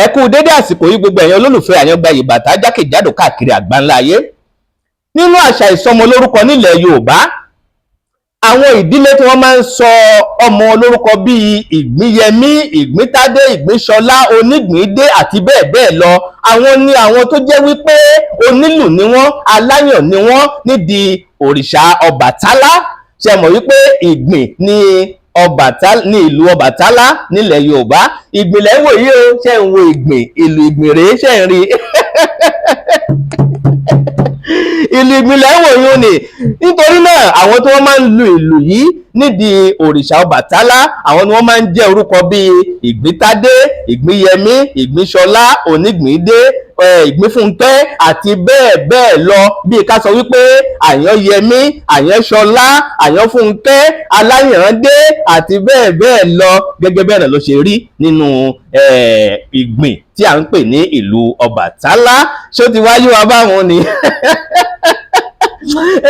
ẹ kú dédé àsìkò yìí gbogbo ẹ̀yin olólùfẹ́ Àyàngbáyé bàtà jákèjádò káàkiri àgbáńlá ayé. Nínú àṣà ìsọmọlórúkọ nílẹ̀ Yorùbá, àwọn ìdílé tí wọ́n máa ń sọ ọmọ lórúkọ bíi Ìgbínyẹmí, Ìgbíntádé, Ìgbínṣọlá, Onígbìndé àti bẹ́ẹ̀ bẹ́ẹ̀ lọ, àwọn ni àwọn tó jẹ́ wípé onílù ni wọ́n, aláyàn ni wọ́n nídìí òrìṣà Ọbàtálá. Ṣé mọ̀ wípé Ìgbìn ni ní ìlú Ọbàtálá nílẹ̀ Yorùbá? Ìgbìn lẹ́ ń wò yìí o, ṣé ń wo Ìgbìn, ìlú Ìgbìn rèé, ṣé ń rí ìlú Ìgbìn lẹ́ ń wò yìí ni. Nítorí náà àwọn tí wọ́n máa ń lu ìlù yìí nídìí òrìṣà Ọbàtálá, àwọn ni wọ́n máa ń jẹ́ orúkọ bíi Ìgbíntádé, Ìgbínyẹmí, Ìgbínṣọlá, Onígbìndé, Ìgbínfúnkẹ́ àti bẹ́ẹ̀ bẹ́ẹ̀ lọ. Bí ká sọ wípé Àyànyẹmí, Àyànṣọlá, Àyànfúnkẹ́, Aláyàndé àti bẹ́ẹ̀ bẹ́ẹ̀ lọ. Gẹ́gẹ́ bẹ́ẹ̀ náà ló ṣe rí nínú Ìgbìn tí à ń pè ní ìlú Ọbàtálá. Ṣó ti wáyé wa báwọn ni?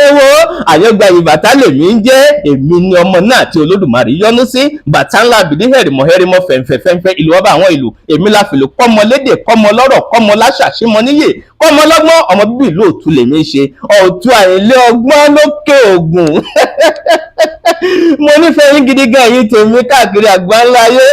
Ẹ wo, Àyàngbáyé bàtà lèmi ń jẹ́, èmi ni ọmọ náà tí Olódùmarè yọ́nú sí. Bàtà ńlá bìdí hẹ̀rìmọ̀ fẹ̀ǹfẹ̀ ìlú ọba àwọn ìlú. Èmi la fìlú kọ́mọ lédè, kọ́mọ lọ́rọ̀, kọ́mọ láṣà, símọ níyè, kọ́mọ lọ́gbọ́n, ọmọ bíbí ìlú Ọ̀tún lèmi ń ṣe. Ọ̀tún Àyìnlé ọgbọ́n lókè Ògùn. Mo nífẹ̀ẹ́ yín gidi gan yín tèmi káàkiri àgbáńlá ayé.